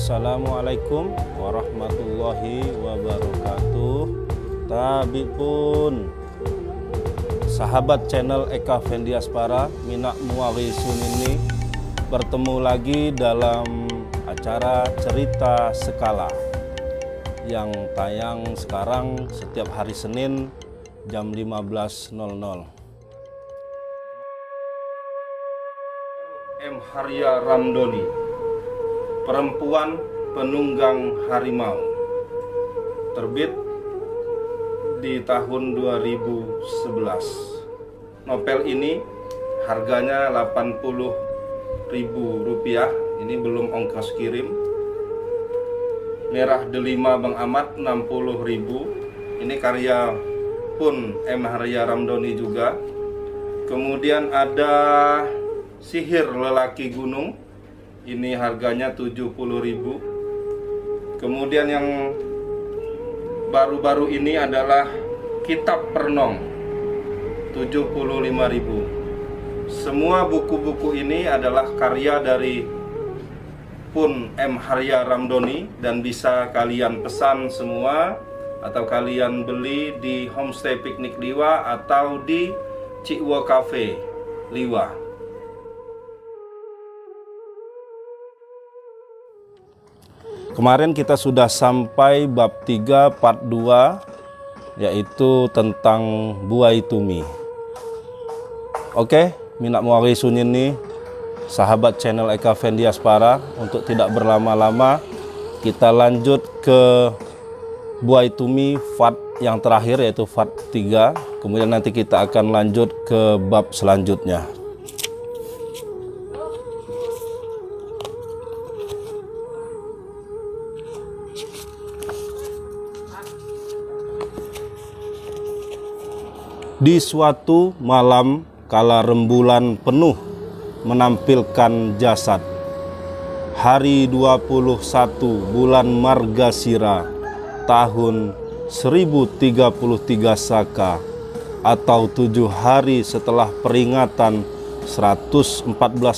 Assalamualaikum warahmatullahi wabarakatuh. Tabi pun sahabat channel Eka Fendiaspara Minak Muari Sunini bertemu lagi dalam acara Cerita Sekala yang tayang sekarang setiap hari Senin jam 15.00. M. Harya Ramdhani, Perempuan Penunggang Harimau, terbit di tahun 2011. Novel ini harganya Rp80.000, ini belum ongkos kirim. Merah Delima Bang Ahmad 60.000, ini karya pun M. Harya Ramdhani juga. Kemudian ada Sihir Lelaki Gunung, ini harganya 70.000. Kemudian yang baru-baru ini adalah Kitab Pernong, 75.000. Semua buku-buku ini adalah karya dari Pun M. Harya Ramdhani dan bisa kalian pesan semua atau kalian beli di Homestay Piknik Liwa atau di Cikwo Cafe Liwa. Kemarin kita sudah sampai bab 3 part 2, yaitu tentang buai tumi. Oke, Minak Muari Sunini, sahabat channel Eka Fendiaspara, untuk tidak berlama-lama kita lanjut ke buai tumi part yang terakhir, yaitu part 3. Kemudian nanti kita akan lanjut ke bab selanjutnya. Di suatu malam kala rembulan penuh menampilkan jasad, hari 21 bulan Margasira tahun 1033 Saka, atau 7 hari setelah peringatan 114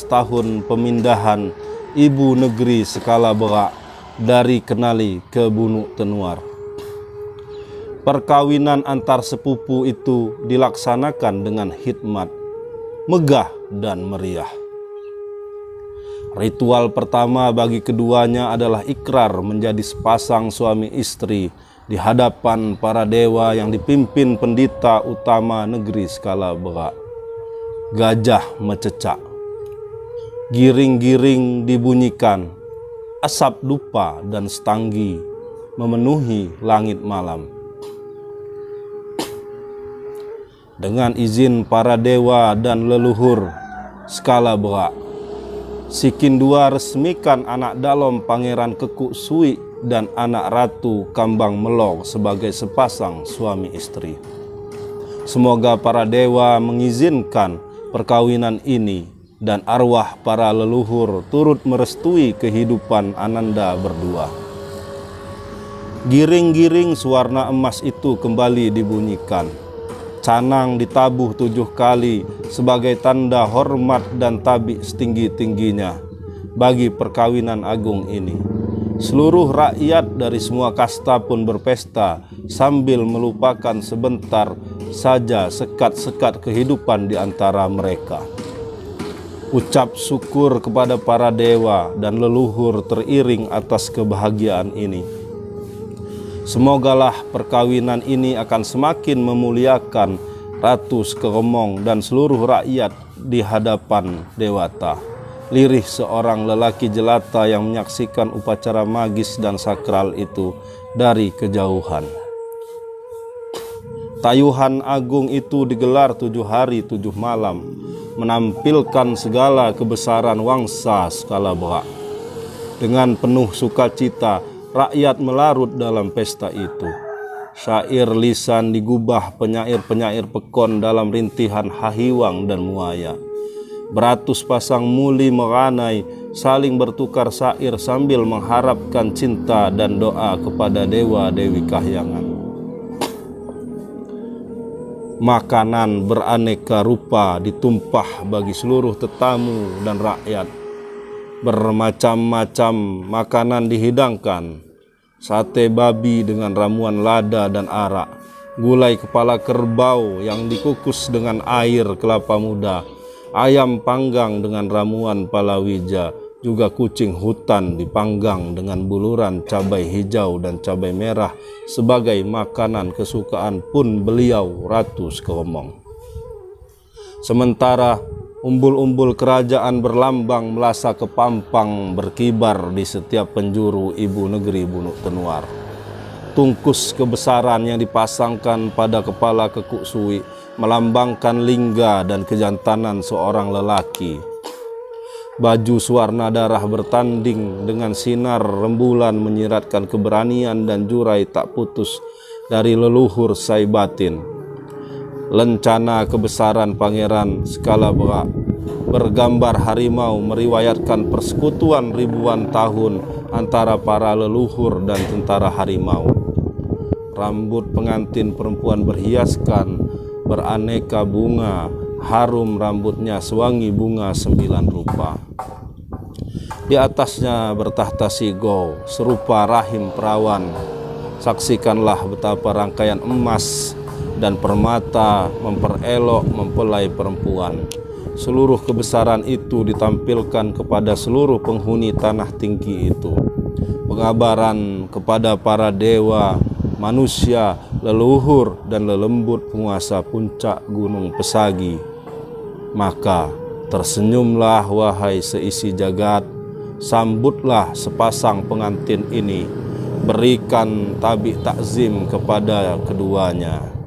tahun pemindahan ibu negeri Skala Berak dari Kenali ke Bunuk Tenuar. Perkawinan antar sepupu itu dilaksanakan dengan hikmat, megah dan meriah. Ritual pertama bagi keduanya adalah ikrar menjadi sepasang suami istri di hadapan para dewa yang dipimpin pendeta utama negeri Skala Berak. Gajah mececak, giring-giring dibunyikan, asap dupa dan setanggi memenuhi langit malam. Dengan izin para dewa dan leluhur Skala Berak, si Kindua resmikan anak dalom Pangeran Kekuk Sui dan anak Ratu Kambang Melor sebagai sepasang suami istri. Semoga para dewa mengizinkan perkawinan ini dan arwah para leluhur turut merestui kehidupan Ananda berdua. Giring-giring sewarna emas itu kembali dibunyikan. Canang ditabuh 7 kali sebagai tanda hormat dan tabik setinggi-tingginya bagi perkawinan agung ini. Seluruh rakyat dari semua kasta pun berpesta sambil melupakan sebentar saja sekat-sekat kehidupan di antara mereka. Ucap syukur kepada para dewa dan leluhur teriring atas kebahagiaan ini. Semogalah perkawinan ini akan semakin memuliakan Ratu Skeromong dan seluruh rakyat di hadapan dewata. Lirih seorang lelaki jelata yang menyaksikan upacara magis dan sakral itu dari kejauhan. Tayuhan agung itu digelar 7 hari 7 malam, menampilkan segala kebesaran wangsa Skala Berak. Dengan penuh sukacita, rakyat melarut dalam pesta itu. Syair lisan digubah penyair-penyair pekon dalam rintihan hahiwang dan muaya. Beratus pasang muli meranai saling bertukar syair sambil mengharapkan cinta dan doa kepada dewa-dewi kahyangan. Makanan beraneka rupa ditumpah bagi seluruh tetamu dan rakyat. Bermacam-macam makanan dihidangkan. Sate babi dengan ramuan lada dan arak, gulai kepala kerbau yang dikukus dengan air kelapa muda, ayam panggang dengan ramuan palawija, juga kucing hutan dipanggang dengan buluran cabai hijau dan cabai merah sebagai makanan kesukaan pun beliau Ratu Sekomong. Sementara umbul-umbul kerajaan berlambang melasa kepampang berkibar di setiap penjuru ibu negeri Bunuk Tenuar. Tungkus kebesaran yang dipasangkan pada kepala Kekuk Suwi melambangkan lingga dan kejantanan seorang lelaki. Baju suwarna darah bertanding dengan sinar rembulan menyiratkan keberanian dan jurai tak putus dari leluhur Saibatin. Lencana kebesaran Pangeran Skalabra bergambar harimau meriwayatkan persekutuan ribuan tahun antara para leluhur dan tentara harimau. Rambut pengantin perempuan berhiaskan beraneka bunga, harum rambutnya sewangi bunga 9 rupa. Di atasnya bertahta Sigo serupa rahim perawan. Saksikanlah betapa rangkaian emas dan permata memperelok mempelai perempuan. Seluruh kebesaran itu ditampilkan kepada seluruh penghuni tanah tinggi itu. Pengabaran kepada para dewa, manusia, leluhur dan lelembut penguasa puncak Gunung Pesagi. Maka tersenyumlah wahai seisi jagat, sambutlah sepasang pengantin ini, berikan tabik takzim kepada keduanya.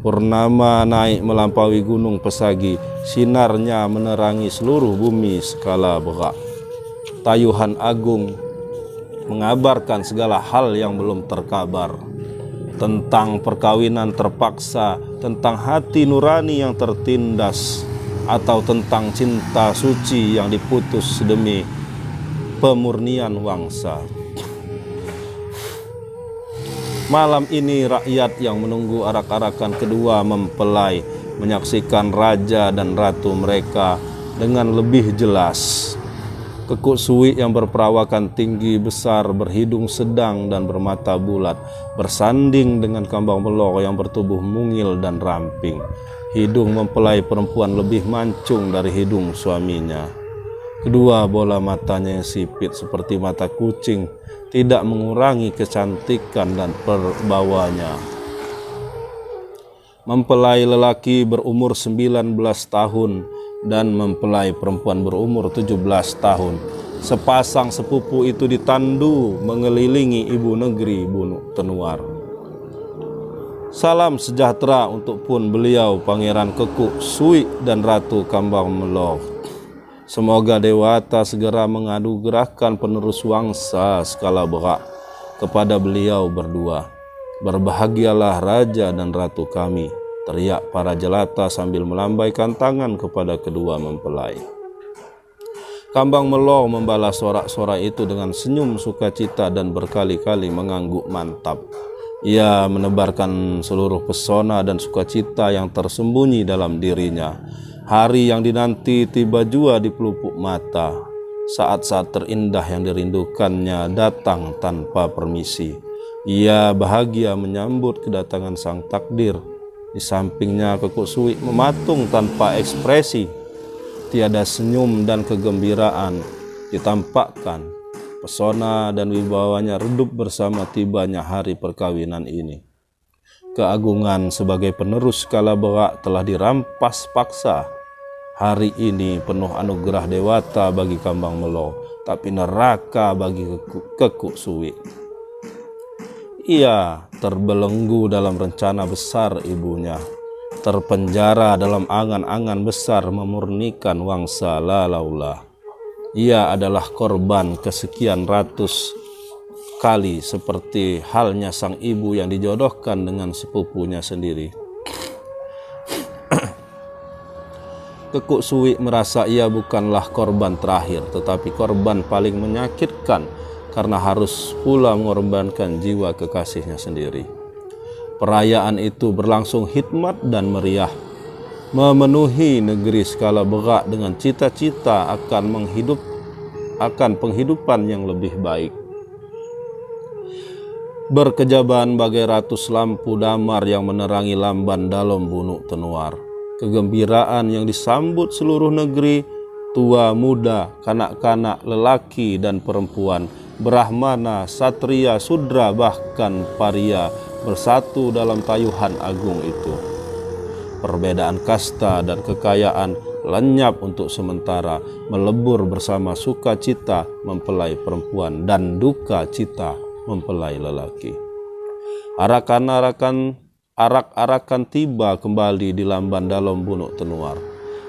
Purnama naik melampaui Gunung Pesagi, sinarnya menerangi seluruh bumi Skalabra. Tayuhan agung mengabarkan segala hal yang belum terkabar, tentang perkawinan terpaksa, tentang hati nurani yang tertindas, atau tentang cinta suci yang diputus demi pemurnian wangsa. Malam ini rakyat yang menunggu arak-arakan kedua mempelai menyaksikan raja dan ratu mereka dengan lebih jelas. Kekuk Suwi yang berperawakan tinggi besar, berhidung sedang dan bermata bulat, bersanding dengan Kambang Melor yang bertubuh mungil dan ramping. Hidung mempelai perempuan lebih mancung dari hidung suaminya. Kedua bola matanya yang sipit seperti mata kucing tidak mengurangi kecantikan dan perbawanya. Mempelai lelaki berumur 19 tahun dan mempelai perempuan berumur 17 tahun. Sepasang sepupu itu ditandu mengelilingi ibu negeri Bunuk Tenuar. Salam sejahtera untuk pun beliau Pangeran Kekuk Suwi dan Ratu Kambang Melor. Semoga Dewata segera menganugerahkan penerus wangsa Skalabra kepada beliau berdua. Berbahagialah raja dan ratu kami, teriak para jelata sambil melambaikan tangan kepada kedua mempelai. Kambang Melor membalas sorak-sorak itu dengan senyum sukacita dan berkali-kali mengangguk mantap. Ia menebarkan seluruh pesona dan sukacita yang tersembunyi dalam dirinya. Hari yang dinanti tiba jua di pelupuk mata. Saat-saat terindah yang dirindukannya datang tanpa permisi. Ia bahagia menyambut kedatangan sang takdir. Di sampingnya Kekuk Suwi mematung tanpa ekspresi. Tiada senyum dan kegembiraan ditampakkan. Pesona dan wibawanya redup bersama tibanya hari perkawinan ini. Keagungan sebagai penerus Skalabra telah dirampas paksa. Hari ini penuh anugerah Dewata bagi Kambang Melor, tapi neraka bagi Kekuk Suwi. Ia terbelenggu dalam rencana besar ibunya, terpenjara dalam angan-angan besar memurnikan wangsa Lalaula. Ia adalah korban kesekian ratus kali seperti halnya sang ibu yang dijodohkan dengan sepupunya sendiri. Kekuk Suwi merasa ia bukanlah korban terakhir, tetapi korban paling menyakitkan karena harus pula mengorbankan jiwa kekasihnya sendiri. Perayaan itu berlangsung hikmat dan meriah, memenuhi negeri Skalabra dengan cita-cita akan akan penghidupan yang lebih baik. Berkejaban bagai ratus lampu damar yang menerangi lamban dalam Bunuk Tenuar. Kegembiraan yang disambut seluruh negeri, tua, muda, kanak-kanak, lelaki dan perempuan, Brahmana, Satria, Sudra, bahkan Paria bersatu dalam tayuhan agung itu. Perbedaan kasta dan kekayaan lenyap untuk sementara, melebur bersama sukacita mempelai perempuan dan duka cita mempelai lelaki. Arak-arakan tiba kembali di lamban dalam Bunuk Tenuar.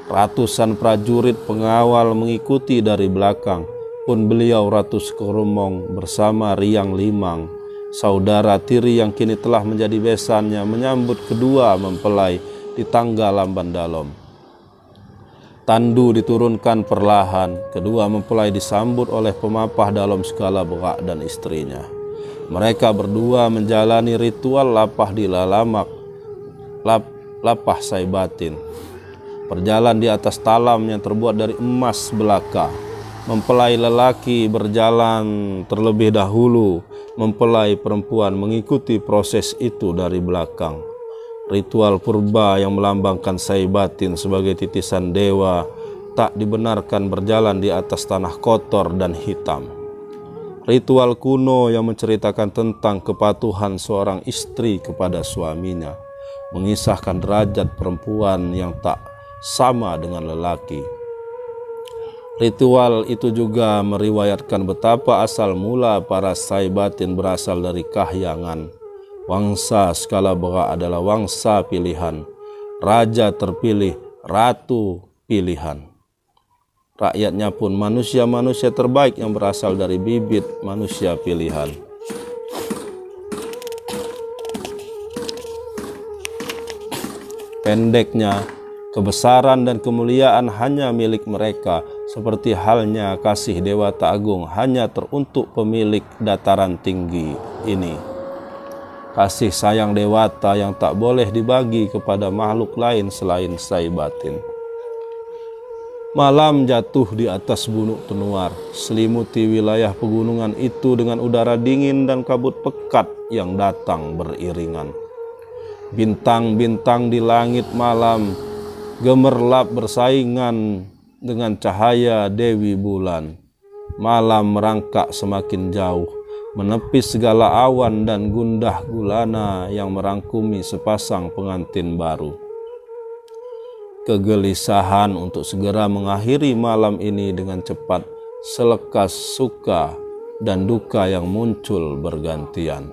Ratusan prajurit pengawal mengikuti dari belakang, pun beliau Ratu Sekoromong bersama Riang Limang, saudara tiri yang kini telah menjadi besannya, menyambut kedua mempelai di tangga lamban dalam. Tandu diturunkan perlahan, kedua mempelai disambut oleh pemapah dalam segala berak dan istrinya. Mereka berdua menjalani ritual lapah di lapah Saibatin. Berjalan di atas talam yang terbuat dari emas belaka. Mempelai lelaki berjalan terlebih dahulu, mempelai perempuan mengikuti proses itu dari belakang. Ritual purba yang melambangkan Saibatin sebagai titisan dewa tak dibenarkan berjalan di atas tanah kotor dan hitam. Ritual kuno yang menceritakan tentang kepatuhan seorang istri kepada suaminya, mengisahkan derajat perempuan yang tak sama dengan lelaki. Ritual itu juga meriwayatkan betapa asal mula para Saibatin berasal dari Kahyangan. Wangsa skala berak adalah wangsa pilihan, raja terpilih, ratu pilihan. Rakyatnya pun manusia-manusia terbaik yang berasal dari bibit manusia pilihan. Pendeknya, kebesaran dan kemuliaan hanya milik mereka, seperti halnya kasih Dewata Agung hanya teruntuk pemilik dataran tinggi ini. Kasih sayang Dewata yang tak boleh dibagi kepada makhluk lain selain Saibatin. Malam jatuh di atas Bunuk Tenuar, selimuti wilayah pegunungan itu dengan udara dingin dan kabut pekat yang datang beriringan. Bintang-bintang di langit malam gemerlap bersaingan dengan cahaya Dewi Bulan. Malam merangkak semakin jauh, menepis segala awan dan gundah gulana yang merangkumi sepasang pengantin baru. Kegelisahan untuk segera mengakhiri malam ini dengan cepat, selekas suka dan duka yang muncul bergantian.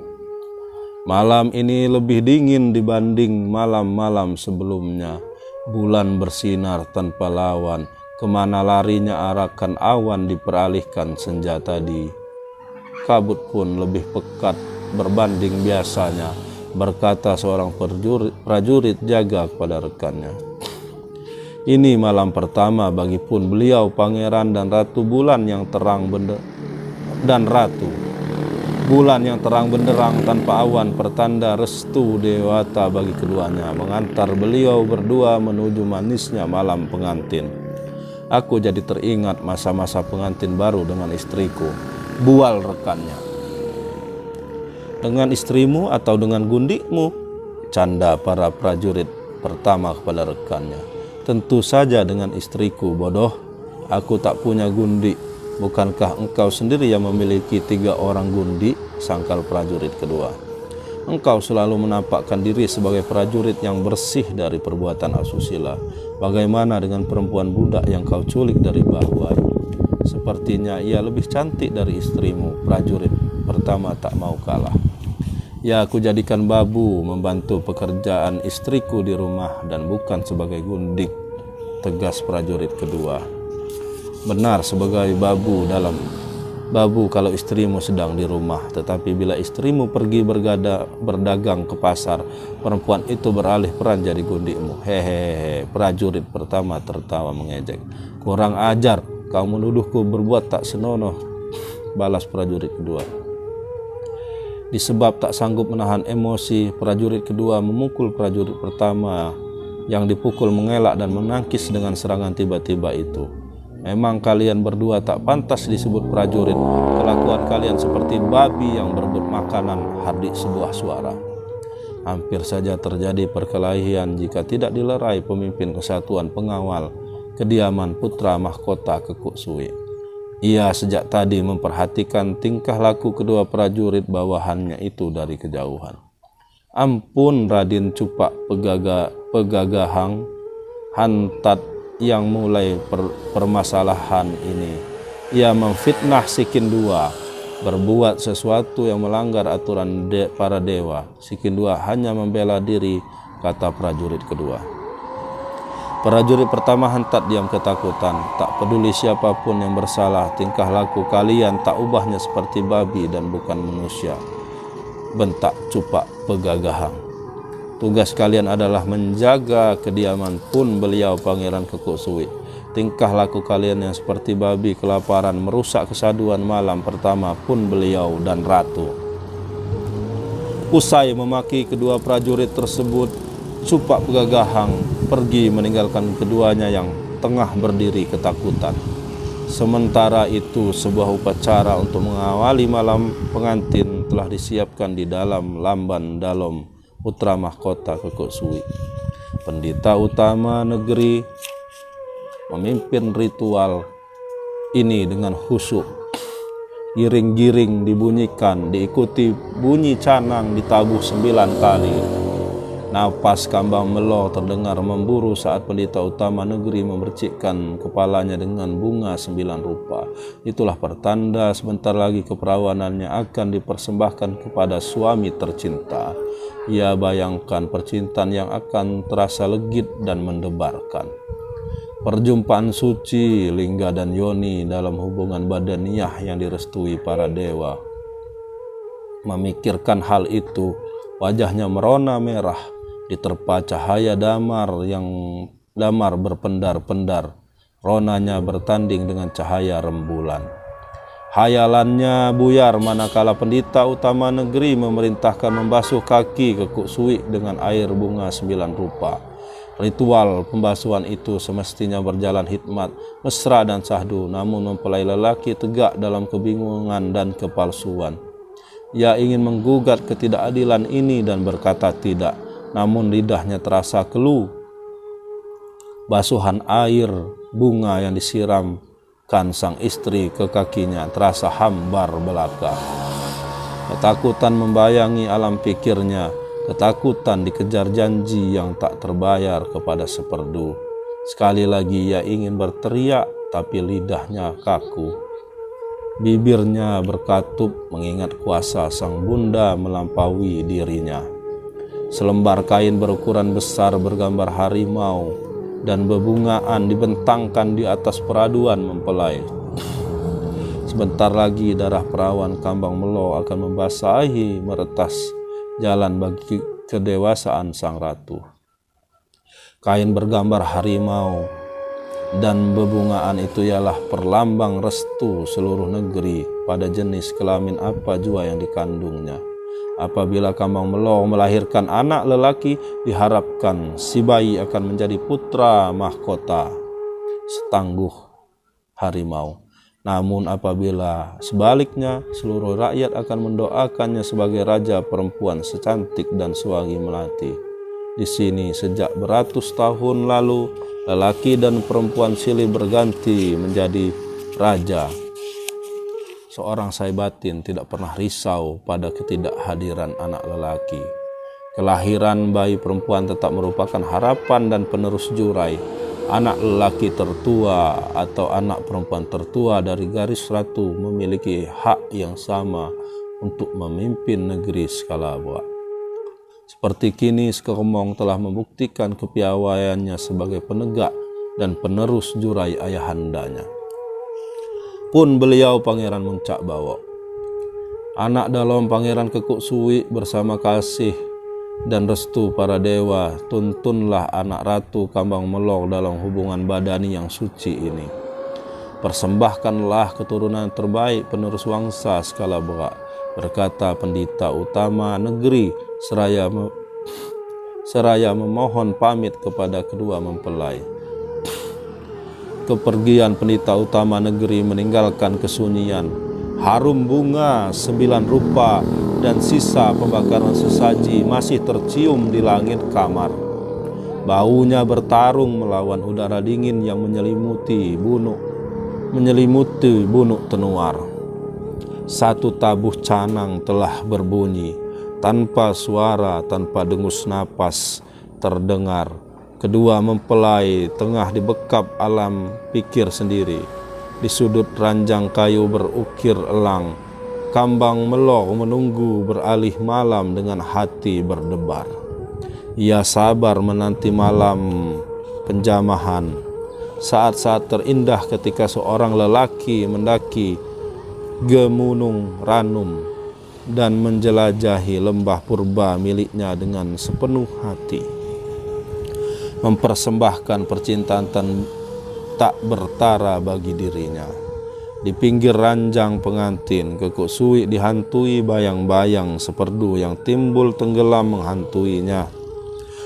Malam ini lebih dingin dibanding malam-malam sebelumnya. Bulan bersinar tanpa lawan, kemana larinya arakan awan diperalihkan senja tadi. Kabut pun lebih pekat berbanding biasanya, berkata seorang prajurit jaga kepada rekannya. Ini malam pertama bagi pun beliau pangeran dan ratu bulan yang terang bulan yang terang benderang tanpa awan, pertanda restu Dewata bagi keduanya, mengantar beliau berdua menuju manisnya malam pengantin. Aku jadi teringat masa-masa pengantin baru dengan istriku, bual rekannya. Dengan istrimu atau dengan gundikmu? Canda para prajurit pertama kepada rekannya. Tentu saja dengan istriku, bodoh. Aku tak punya gundik. Bukankah engkau sendiri yang memiliki 3 orang gundik? Sangkal prajurit kedua. Engkau selalu menampakkan diri sebagai prajurit yang bersih dari perbuatan asusila. Bagaimana dengan perempuan budak yang kau culik dari Bahuai? Sepertinya ia lebih cantik dari istrimu. Prajurit pertama tak mau kalah. Ya, aku jadikan babu membantu pekerjaan istriku di rumah dan bukan sebagai gundik, tegas prajurit kedua. Benar sebagai babu kalau istrimu sedang di rumah, tetapi bila istrimu pergi berdagang ke pasar, perempuan itu beralih peran jadi gundikmu. Hehehe, prajurit pertama tertawa mengejek. Kurang ajar, kau menuduhku berbuat tak senonoh, balas prajurit kedua. Disebab tak sanggup menahan emosi, prajurit kedua memukul prajurit pertama yang dipukul mengelak dan menangkis dengan serangan tiba-tiba itu. Memang kalian berdua tak pantas disebut prajurit. Kelakuan kalian seperti babi yang berebut makanan, hardik sebuah suara. Hampir saja terjadi perkelahian jika tidak dilerai pemimpin kesatuan pengawal kediaman putra mahkota Kekuk Suwi. Ia sejak tadi memperhatikan tingkah laku kedua prajurit bawahannya itu dari kejauhan. Ampun Raden Cupak Pegagahang, hantat yang mulai permasalahan ini. Ia memfitnah si Kindua, berbuat sesuatu yang melanggar aturan para dewa. Si Kindua hanya membela diri, kata prajurit kedua. Prajurit pertama hentak diam ketakutan. Tak peduli siapapun yang bersalah, tingkah laku kalian tak ubahnya seperti babi dan bukan manusia, bentak Cupak Pegagahang. Tugas kalian adalah menjaga kediaman pun beliau Pangeran Kekuk Suwi. Tingkah laku kalian yang seperti babi kelaparan merusak kesaduan malam pertama pun beliau dan ratu. Usai memaki kedua prajurit tersebut, Cupak Pegagahang pergi meninggalkan keduanya yang tengah berdiri ketakutan. Sementara itu, sebuah upacara untuk mengawali malam pengantin telah disiapkan di dalam lamban Dalom putra mahkota Kekuk Suwi. Pendeta utama negeri memimpin ritual ini dengan khusyuk. Giring-giring dibunyikan, diikuti bunyi canang ditabuh 9 kali. Napas Kambang Melo terdengar memburu saat pendeta utama negeri memercikkan kepalanya dengan bunga 9 rupa. Itulah pertanda sebentar lagi keperawanannya akan dipersembahkan kepada suami tercinta. Ia bayangkan percintaan yang akan terasa legit dan mendebarkan. Perjumpaan suci Lingga dan Yoni dalam hubungan badaniah yang direstui para dewa. Memikirkan hal itu, wajahnya merona merah, diterpa cahaya damar yang damar berpendar-pendar. Ronanya bertanding dengan cahaya rembulan. Hayalannya buyar manakala pendeta utama negeri memerintahkan membasuh kaki Kekuk Suwi dengan air bunga 9 rupa. Ritual pembasuhan itu semestinya berjalan hikmat, mesra dan sahdu, namun mempelai lelaki tegak dalam kebingungan dan kepalsuan. Ia ingin menggugat ketidakadilan ini dan berkata tidak, namun lidahnya terasa keluh. Basuhan air bunga yang disiramkan sang istri ke kakinya terasa hambar belaka. Ketakutan membayangi alam pikirnya, ketakutan dikejar janji yang tak terbayar kepada seperdu. Sekali lagi ia ingin berteriak, tapi lidahnya kaku. Bibirnya berkatup mengingat kuasa sang bunda melampaui dirinya. Selembar kain berukuran besar bergambar harimau dan bebungaan dibentangkan di atas peraduan mempelai. Sebentar lagi darah perawan Kambang Melo akan membasahi meretas jalan bagi kedewasaan sang ratu. Kain bergambar harimau dan bebungaan itu ialah perlambang restu seluruh negeri pada jenis kelamin apa jua yang dikandungnya. Apabila Kambang Melo melahirkan anak lelaki, diharapkan si bayi akan menjadi putra mahkota setangguh harimau. Namun apabila sebaliknya, seluruh rakyat akan mendoakannya sebagai raja perempuan secantik dan sewangi melati. Di sini sejak beratus tahun lalu, lelaki dan perempuan silih berganti menjadi raja. Seorang Saibatin tidak pernah risau pada ketidakhadiran anak lelaki. Kelahiran bayi perempuan tetap merupakan harapan dan penerus jurai. Anak lelaki tertua atau anak perempuan tertua dari garis ratu memiliki hak yang sama untuk memimpin negeri Skalabwa. Seperti kini Sekeromong telah membuktikan kepiawaiannya sebagai penegak dan penerus jurai ayahandanya. Pun beliau Pangeran Muncak Bawok, anak dalam Pangeran Kekuk Suwi bersama kasih dan restu para dewa, tuntunlah anak ratu Kambang Melo dalam hubungan badani yang suci ini. Persembahkanlah keturunan terbaik penerus wangsa Skalabwa, berkata pendeta utama negeri seraya memohon pamit kepada kedua mempelai. kepergian pendeta utama negeri meninggalkan kesunyian. Harum bunga 9 rupa dan sisa pembakaran sesaji masih tercium di langit kamar. Baunya bertarung melawan udara dingin yang menyelimuti bunuk tenuar. Satu tabuh canang telah berbunyi, tanpa suara, tanpa dengus napas terdengar. Kedua mempelai tengah dibekap alam pikir sendiri. Di sudut ranjang kayu berukir elang, kambang melor menunggu beralih malam dengan hati berdebar. Ia sabar menanti malam penjamahan, saat-saat terindah ketika seorang lelaki mendaki Gemunung Ranum dan menjelajahi lembah purba miliknya dengan sepenuh hati, mempersembahkan percintaan tak bertara bagi dirinya. Di pinggir ranjang pengantin, Kekuk Suwi dihantui bayang-bayang seperdu yang timbul tenggelam menghantuinya.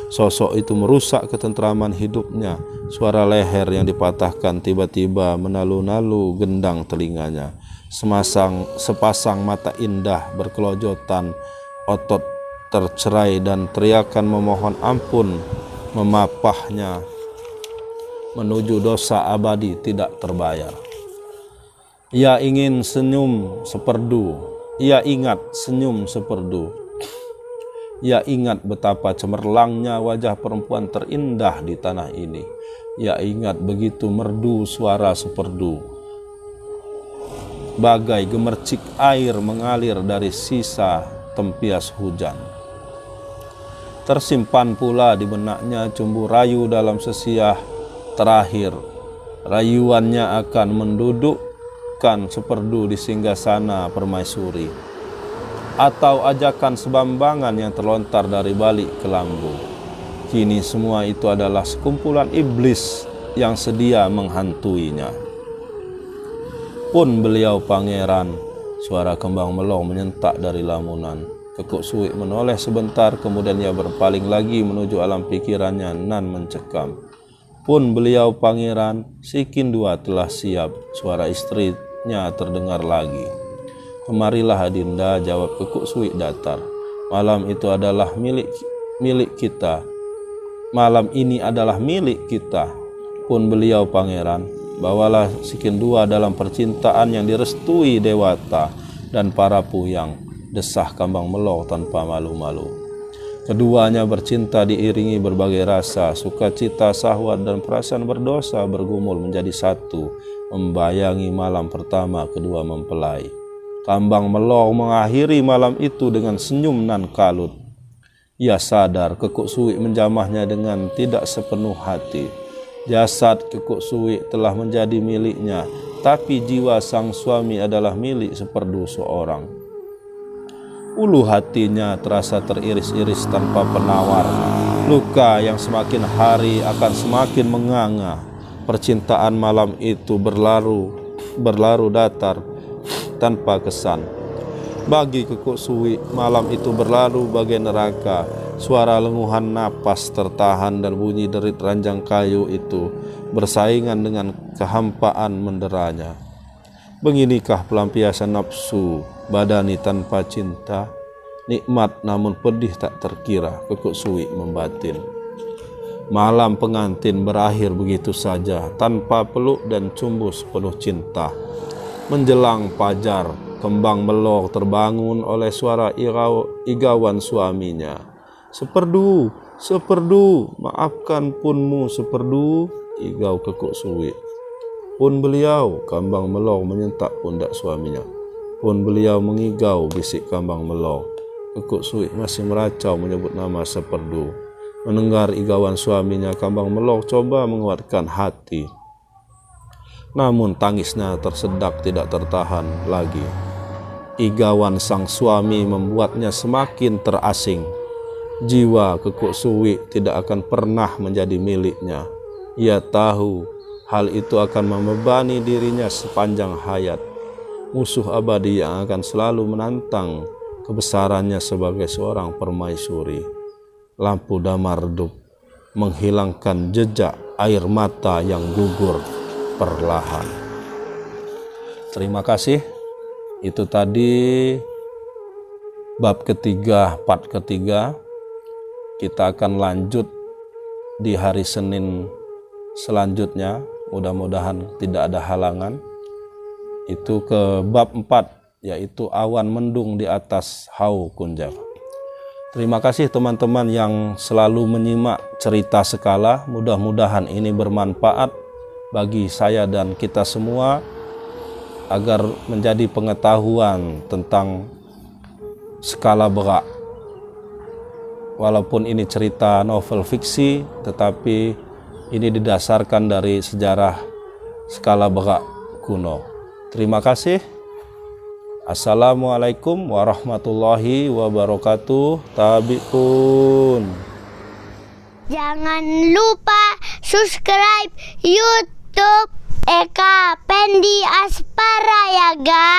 Sosok itu merusak ketentraman hidupnya. Suara leher yang dipatahkan tiba-tiba menalu-nalu gendang telinganya. Sepasang mata indah berkelojotan, otot tercerai dan teriakan memohon ampun memapahnya menuju dosa abadi tidak terbayar. Ia ingin senyum seperdu. Ia ingat senyum seperdu. Ia ingat betapa cemerlangnya wajah perempuan terindah di tanah ini. Ia ingat begitu merdu suara seperdu, bagai gemercik air mengalir dari sisa tempias hujan. Tersimpan pula di benaknya cumbu rayu dalam sesiah terakhir. Rayuannya akan mendudukkan seperdu di singgasana permaisuri, atau ajakan sebambangan yang terlontar dari balik kelambu. Kini semua itu adalah sekumpulan iblis yang sedia menghantuinya. Pun beliau pangeran, suara kembang melong menyentak dari lamunan. Kekuk Suwi menoleh sebentar, kemudian ia berpaling lagi menuju alam pikirannya nan mencekam. Pun beliau pangeran, si Kindua telah siap, suara istrinya terdengar lagi. Kemarilah Adinda, jawab Kekuk Suwi datar. Malam itu adalah milik kita. Malam ini adalah milik kita. Pun beliau pangeran, bawalah si Kindua dalam percintaan yang direstui dewata dan para puyang, desah kambang melor tanpa malu-malu. Keduanya bercinta diiringi berbagai rasa, sukacita, syahwat dan perasaan berdosa bergumul menjadi satu, membayangi malam pertama kedua mempelai. Kambang melor mengakhiri malam itu dengan senyum nan kalut. Ia sadar Kekuk Suwi menjamahnya dengan tidak sepenuh hati. Jasad Kekuk Suwi telah menjadi miliknya, tapi jiwa sang suami adalah milik seperdu seorang. Ulu hatinya terasa teriris-iris tanpa penawar. Luka yang semakin hari akan semakin menganga. Percintaan malam itu berlaru datar tanpa kesan. Bagi Kekuk Suwi, malam itu berlalu bagai neraka. Suara lenguhan napas tertahan dan bunyi derit ranjang kayu itu bersaingan dengan kehampaan menderanya. Benginikah pelampiasan nafsu badani tanpa cinta? Nikmat namun pedih tak terkira, Kekuk Suwi membatin. Malam pengantin berakhir begitu saja, tanpa peluk dan cumbu sepenuh cinta. Menjelang fajar, kembang melor terbangun oleh suara igawan suaminya. Seperdu, seperdu, maafkan punmu seperdu, igau Kekuk Suwi. Pun beliau, kambang melor menyentak pundak suaminya. Pun beliau mengigau, bisik kambang melor. Kekuk Suwi masih meracau menyebut nama seperdu. Mendengar igawan suaminya, kambang melor coba menguatkan hati. Namun tangisnya tersedak tidak tertahan lagi. Igawan sang suami membuatnya semakin terasing. Jiwa Kekuk Suwi tidak akan pernah menjadi miliknya. Ia tahu hal itu akan membebani dirinya sepanjang hayat. Musuh abadi yang akan selalu menantang kebesarannya sebagai seorang permaisuri. Lampu damar redup menghilangkan jejak air mata yang gugur. perlahan. Terima kasih. Itu tadi bab ketiga, part ketiga. Kita akan lanjut di hari Senin selanjutnya. Mudah-mudahan tidak ada halangan. Itu ke bab 4, yaitu awan mendung di atas Hau Kunjang. Terima kasih teman-teman yang selalu menyimak cerita Sekala. Mudah-mudahan ini bermanfaat bagi saya dan kita semua, agar menjadi pengetahuan tentang skala berak. Walaupun ini cerita novel fiksi, tetapi ini didasarkan dari sejarah skala berak kuno. Terima kasih. Assalamualaikum warahmatullahi wabarakatuh. Tabi'un. Jangan lupa subscribe YouTube Eka Pendi Aspara ya guys.